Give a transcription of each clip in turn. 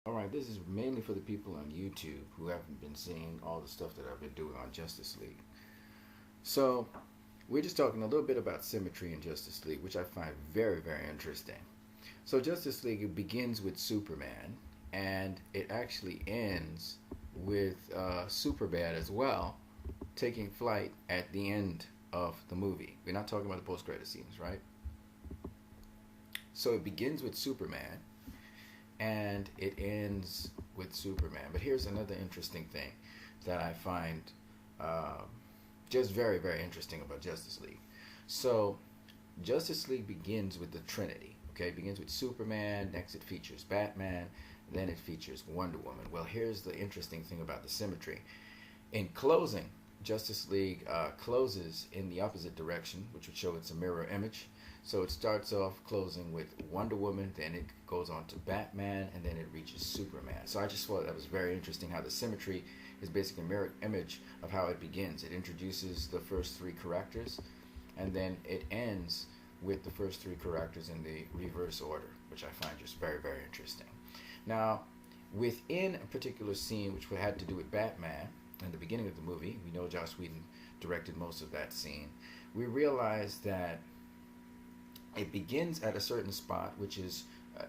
Alright, this is mainly for the people on YouTube who haven't been seeing all the stuff that I've been doing on Justice League. So, we're just talking a little bit about Symmetry in Justice League, which I find very, very interesting. So, Justice League, it begins with Superman, and it actually ends with Superbad as well, taking flight at the end of the movie. We're not talking about the post-credit scenes, right? So, it begins with Superman, and it ends with Superman. But here's another interesting thing that I find uh, just very, very interesting about Justice League. So, Justice League begins with the Trinity. Okay, it begins with Superman. Next, it features Batman. Then it features Wonder Woman. Well, here's the interesting thing about the symmetry. In closing, Justice League closes in the opposite direction, which would show it's a mirror image. So it starts off closing with Wonder Woman, then it goes on to Batman, and then it reaches Superman. So I just thought that was very interesting how the symmetry is basically a mirror image of how it begins. It introduces the first three characters, and then it ends with the first three characters in the reverse order, which I find just very, very interesting. Now, within a particular scene which had to do with Batman, in the beginning of the movie, we know Joss Whedon directed most of that scene, we realize that it begins at a certain spot, which is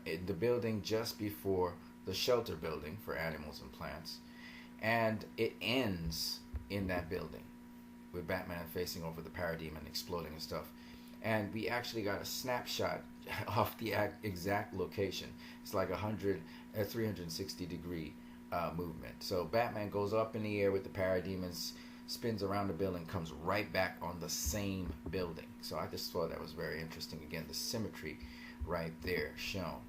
in the building just before the shelter building for animals and plants, and it ends in that building with Batman facing over the parademon, exploding and stuff. And we actually got a snapshot of the exact location. It's like a 360-degree movement. So Batman goes up in the air with the parademons, spins around the building, comes right back on the same building. So I just thought that was very interesting. Again, the symmetry right there shown.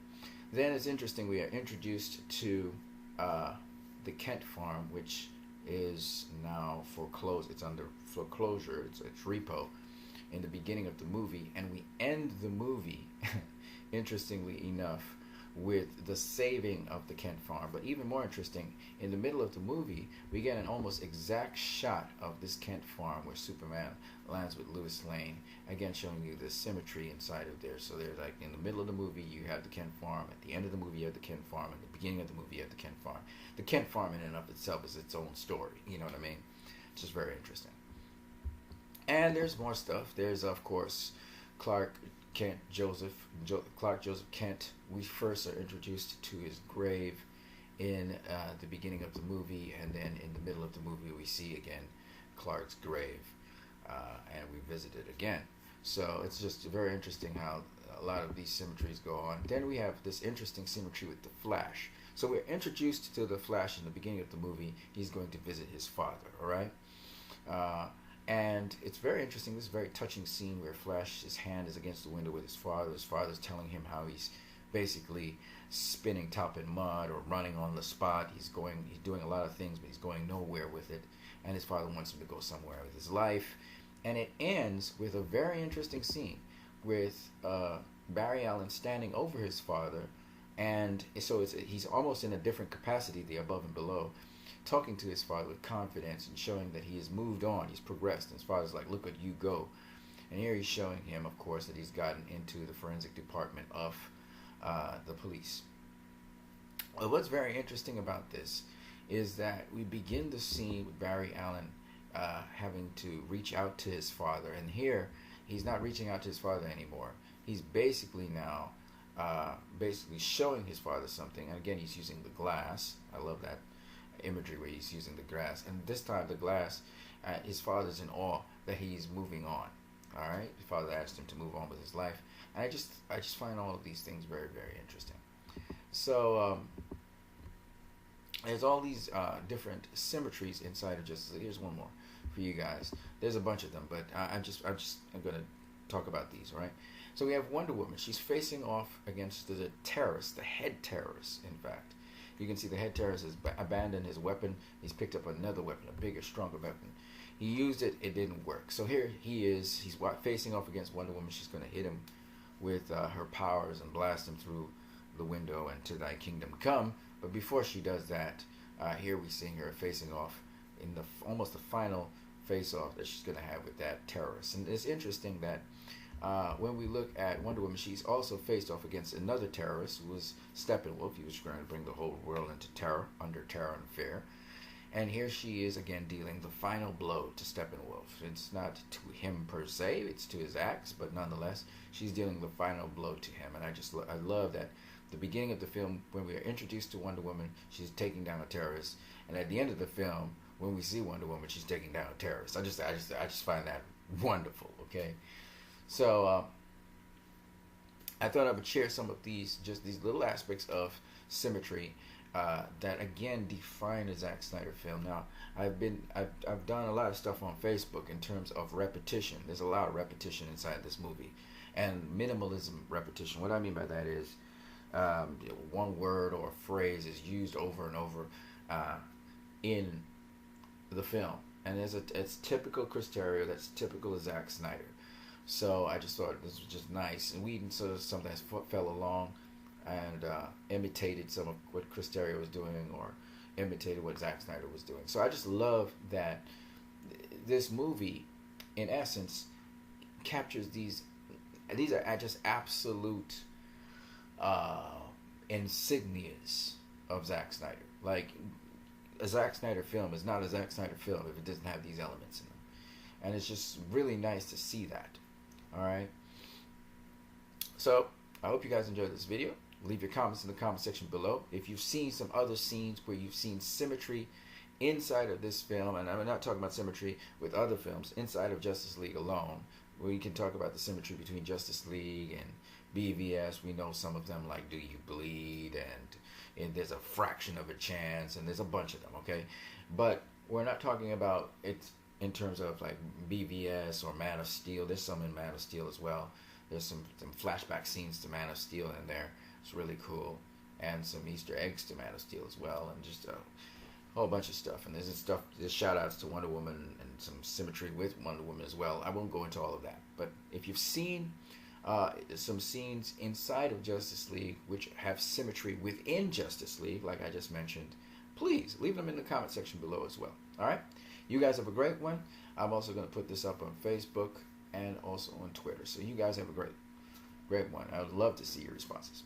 Then it's interesting, we are introduced to the Kent farm, which is now foreclosed. It's under foreclosure. It's repo in the beginning of the movie, and we end the movie, interestingly enough, with the saving of the Kent farm. But even more interesting, in the middle of the movie, we get an almost exact shot of this Kent farm where Superman lands with Lois Lane, again showing you the symmetry inside of there. So there's like in the middle of the movie you have the Kent farm, at the end of the movie you have the Kent farm, at the beginning of the movie you have the Kent farm. The Kent farm in and of itself is its own story, you know what I mean? It's just very interesting. And there's more stuff. There's, of course, Clark Kent Joseph, Clark Joseph Kent. We first are introduced to his grave in the beginning of the movie, and then in the middle of the movie we see again Clark's grave, and we visit it again. So it's just very interesting how a lot of these symmetries go on. Then we have this interesting symmetry with the Flash. So we're introduced to the Flash in the beginning of the movie. He's going to visit his father, all right? And it's very interesting. This is a very touching scene where Flash's hand is against the window with his father. His father's telling him how he's basically spinning top in mud or running on the spot. He's doing a lot of things, but he's going nowhere with it. And his father wants him to go somewhere with his life. And it ends with a very interesting scene with Barry Allen standing over his father. And so he's almost in a different capacity, the above and below, talking to his father with confidence and showing that he has moved on, he's progressed. And his father's like, look at you go. And here he's showing him, of course, that he's gotten into the forensic department of the police. Well, what's very interesting about this is that we begin the scene with Barry Allen having to reach out to his father. And here, he's not reaching out to his father anymore. He's basically now basically showing his father something. And again, he's using the glass. I love that imagery where he's using the glass, and this time the glass, his father's in awe that he's moving on. All right, his father asked him to move on with his life, and I just find all of these things very, very interesting. So there's all these different symmetries inside of Justice League. Here's one more for you guys. There's a bunch of them, but I'm gonna talk about these. Right. So we have Wonder Woman. She's facing off against the terrorist, the head terrorist, in fact. You can see the head terrorist has abandoned his weapon. He's picked up another weapon, a bigger, stronger weapon. He used it. It didn't work. So here he is. He's facing off against Wonder Woman. She's going to hit him with her powers and blast him through the window and to thy kingdom come. But before she does that, here we see her facing off in almost the final face-off that she's going to have with that terrorist. And it's interesting that when we look at Wonder Woman, she's also faced off against another terrorist who was Steppenwolf. He was trying to bring the whole world into terror, under terror and fear. And here she is again dealing the final blow to Steppenwolf. It's not to him per se, it's to his acts, but nonetheless, she's dealing the final blow to him. And I love that the beginning of the film, when we are introduced to Wonder Woman, she's taking down a terrorist, and at the end of the film, when we see Wonder Woman, she's taking down a terrorist. I just find that wonderful. Okay, so I thought I would share some of these little aspects of symmetry that again define a Zack Snyder film. Now, I've done a lot of stuff on Facebook in terms of repetition. There's a lot of repetition inside this movie, and minimalism repetition. What I mean by that is one word or phrase is used over and over in the film, and it's typical Chris Terrio. That's typical of Zack Snyder. So I just thought this was just nice, and Whedon sort of sometimes fell along and imitated some of what Chris Terrio was doing, or imitated what Zack Snyder was doing. So I just love that this movie, in essence, captures these are just absolute insignias of Zack Snyder. Like, a Zack Snyder film is not a Zack Snyder film if it doesn't have these elements in them. And it's just really nice to see that. Alright? So, I hope you guys enjoyed this video. Leave your comments in the comment section below. If you've seen some other scenes where you've seen symmetry inside of this film, and I'm not talking about symmetry with other films, inside of Justice League alone, we can talk about the symmetry between Justice League and BVS. We know some of them, like Do You Bleed, and there's a fraction of a chance, and there's a bunch of them, okay? But we're not talking about it in terms of like BVS or Man of Steel. There's some in Man of Steel as well. There's some flashback scenes to Man of Steel in there. It's really cool. And some Easter eggs to Man of Steel as well, and just a whole bunch of stuff. And there's shout outs to Wonder Woman and some symmetry with Wonder Woman as well. I won't go into all of that. But if you've seen some scenes inside of Justice League which have symmetry within Justice League, like I just mentioned, please leave them in the comment section below as well. Alright? You guys have a great one. I'm also going to put this up on Facebook and also on Twitter. So you guys have a great one. I would love to see your responses.